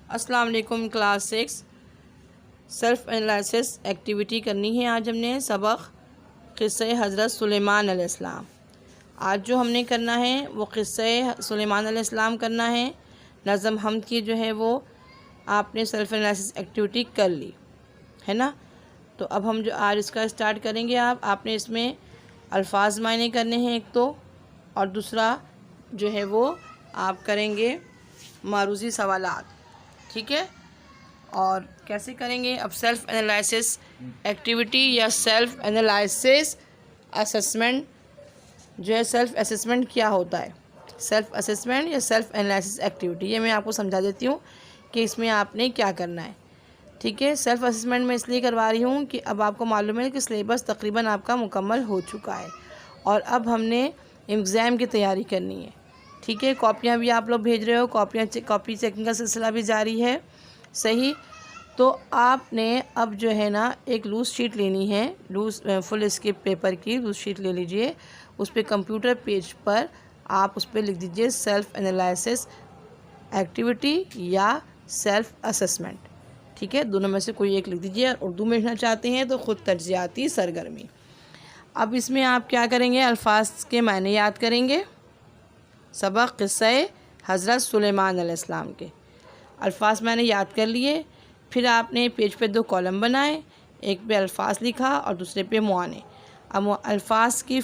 السلام علیکم class 6 self analysis activity کرنی ہے۔ آج ہم نے سبق قصہ حضرت سلیمان علیہ السلام، آج جو ہم نے کرنا ہے وہ قصہ سلیمان علیہ السلام کرنا ہے۔ نظم حمد کی جو ہے وہ آپ نے سیلف انالائسس ایکٹیویٹی کر لی ہے نا۔ تو اب ہم جو آج اس کا اسٹارٹ کریں گے، آپ نے اس میں الفاظ معنی کرنے ہیں ایک تو، اور دوسرا جو ہے وہ آپ کریں گے معروضی سوالات، ٹھیک ہے۔ اور کیسے کریں گے؟ اب سیلف انالائسس ایکٹیویٹی یا سیلف انالائسس اسسمنٹ جو ہے، سیلف اسسمنٹ کیا ہوتا ہے؟ سیلف اسسمنٹ یا سیلف انالائسس ایکٹیویٹی، یہ میں آپ کو سمجھا دیتی ہوں کہ اس میں آپ نے کیا کرنا ہے، ٹھیک ہے۔ سیلف اسسمنٹ میں اس لیے کروا رہی ہوں کہ اب آپ کو معلوم ہے کہ سلیبس تقریباً آپ کا مکمل ہو چکا ہے، اور اب ہم نے ایگزام کی تیاری کرنی ہے، ٹھیک ہے۔ کاپیاں بھی آپ لوگ بھیج رہے ہو، کاپی چیکنگ کا سلسلہ بھی جاری ہے، صحیح۔ تو آپ نے اب جو ہے نا ایک لوز شیٹ لینی ہے، فل اسکپ پیپر کی لوز شیٹ لے لیجئے، اس پہ کمپیوٹر پیج پر آپ اس پہ لکھ دیجئے سیلف انالائسس ایکٹیویٹی یا سیلف اسسمنٹ، ٹھیک ہے۔ دونوں میں سے کوئی ایک لکھ دیجئے، اور اردو میں لکھنا چاہتے ہیں تو خود تجزیاتی سرگرمی۔ اب اس میں آپ کیا کریں گے؟ الفاظ کے معنی یاد کریں گے۔ سبق قصہ حضرت سلیمان علیہ السلام کے الفاظ میں نے یاد کر لیے، پھر آپ نے پیج پہ 2 کالم بنائے، ایک پہ الفاظ لکھا اور دوسرے پہ معانی۔ اب الفاظ کی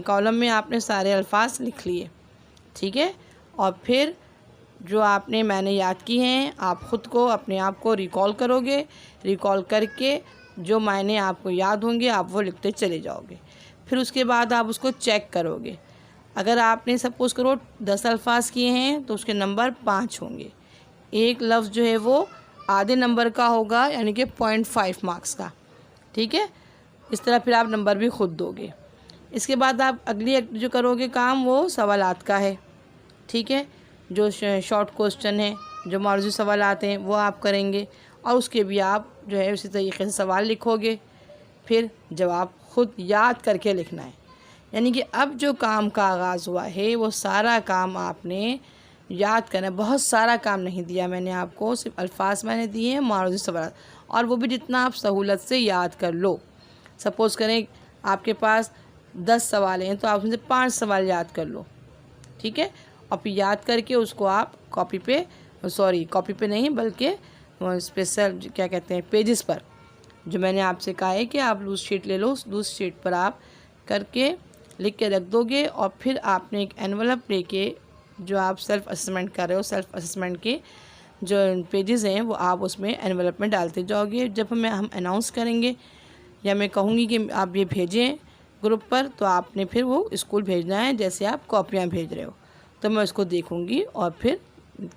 کالم میں آپ نے سارے الفاظ لکھ لیے، ٹھیک ہے۔ اور پھر جو آپ نے میں نے یاد کی ہیں، آپ خود کو اپنے آپ کو ریکال کرو گے، ریکال کر کے جو معنی آپ کو یاد ہوں گے آپ وہ لکھتے چلے جاؤ گے۔ پھر اس کے بعد آپ اس کو چیک کرو گے۔ اگر آپ نے سپوز کرو 10 الفاظ کیے ہیں تو اس کے نمبر 5 ہوں گے، ایک لفظ جو ہے وہ آدھے نمبر کا ہوگا، یعنی کہ 0.5 مارکس کا، ٹھیک ہے۔ اس طرح پھر آپ نمبر بھی خود دو گے۔ اس کے بعد آپ اگلی جو کرو گے کام وہ سوالات کا ہے، ٹھیک ہے۔ جو شارٹ کوسچن ہیں، جو معروضی سوالات ہیں وہ آپ کریں گے، اور اس کے بھی آپ جو ہے اسی طریقے سے سوال لکھو گے، پھر جواب خود یاد کر کے لکھنا ہے۔ یعنی کہ اب جو کام کا آغاز ہوا ہے وہ سارا کام آپ نے یاد کرنا ہے۔ بہت سارا کام نہیں دیا میں نے آپ کو، صرف الفاظ میں نے دیے ہیں، معروضی سوالات، اور وہ بھی جتنا آپ سہولت سے یاد کر لو۔ سپوز کریں آپ کے پاس 10 سوال ہیں تو آپ ان سے 5 سوال یاد کر لو، ٹھیک ہے۔ اور پھر یاد کر کے اس کو آپ کاپی پہ نہیں بلکہ اسپیشل کیا کہتے ہیں پیجز پر، جو میں نے آپ سے کہا ہے کہ آپ لوز شیٹ لے لو، اس لوز شیٹ پر آپ کر کے لکھ کے رکھ دو گے، اور پھر آپ نے ایک انویلپ لے کے جو آپ سیلف اسسمنٹ کر رہے ہو، سیلف اسسمنٹ کے جو پیجز ہیں وہ آپ اس میں انویلپ میں ڈالتے جاؤ گے۔ جب ہم اناؤنس کریں گے یا میں کہوں گی کہ آپ یہ بھیجیں گروپ پر، تو آپ نے پھر وہ اسکول بھیجنا ہے، جیسے آپ کاپیاں بھیج رہے ہو، تو میں اس کو دیکھوں گی اور پھر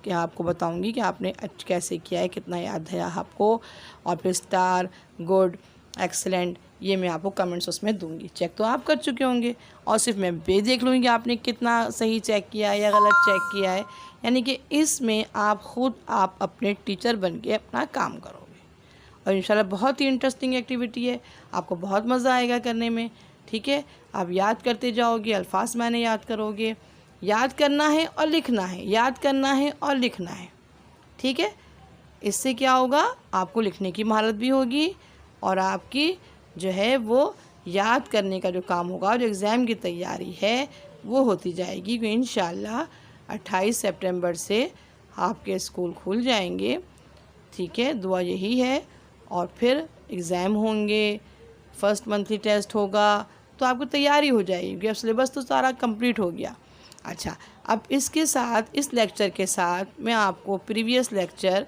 کہ آپ کو بتاؤں گی کہ آپ نے کیسے کیا ہے، کتنا یاد ہے آپ کو، اور پھر اسٹار، گڈ، ایکسلنٹ، یہ میں آپ کو کمنٹس اس میں دوں گی۔ چیک تو آپ کر چکے ہوں گے، اور صرف میں پیج دیکھ لوں گی کہ آپ نے کتنا صحیح چیک کیا ہے یا غلط چیک کیا ہے۔ یعنی کہ اس میں آپ اپنے ٹیچر بن کے اپنا کام کرو گے، اور انشاءاللہ بہت ہی انٹرسٹنگ ایکٹیویٹی ہے، آپ کو بہت مزہ آئے گا کرنے میں، ٹھیک ہے۔ آپ یاد کرتے جاؤ گے، الفاظ میں نے یاد کرو گے، یاد کرنا ہے اور لکھنا ہے، یاد کرنا ہے اور لکھنا ہے، ٹھیک ہے۔ اس سے کیا ہوگا؟ آپ کو لکھنے کی مہارت بھی ہوگی، اور آپ کی جو ہے وہ یاد کرنے کا جو کام ہوگا، جو ایگزام کی تیاری ہے وہ ہوتی جائے گی، کہ انشاءاللہ 28 سپٹمبر سے آپ کے اسکول کھل جائیں گے، ٹھیک ہے۔ دعا یہی ہے، اور پھر ایگزام ہوں گے، فرسٹ منتھلی ٹیسٹ ہوگا، تو آپ کو تیاری ہو جائے گی، کیونکہ اب سلیبس تو سارا کمپلیٹ ہو گیا۔ اچھا، اب اس کے ساتھ، اس لیکچر کے ساتھ میں آپ کو پریویس لیکچر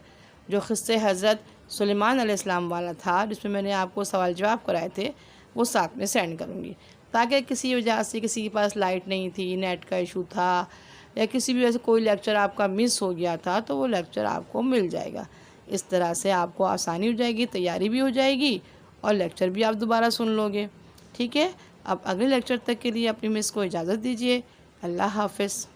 جو قصہ حضرت سلیمان علیہ السلام والا تھا، جس میں میں نے آپ کو سوال جواب کرائے تھے، وہ ساتھ میں سینڈ کروں گی، تاکہ کسی وجہ سے کسی کے پاس لائٹ نہیں تھی، نیٹ کا ایشو تھا، یا کسی بھی وجہ سے کوئی لیکچر آپ کا مس ہو گیا تھا، تو وہ لیکچر آپ کو مل جائے گا۔ اس طرح سے آپ کو آسانی ہو جائے گی، تیاری بھی ہو جائے گی، اور لیکچر بھی آپ دوبارہ سن لو گے، ٹھیک ہے۔ اب اگلے لیکچر تک کے لیے اپنی مس کو اجازت دیجیے۔ اللہ حافظ۔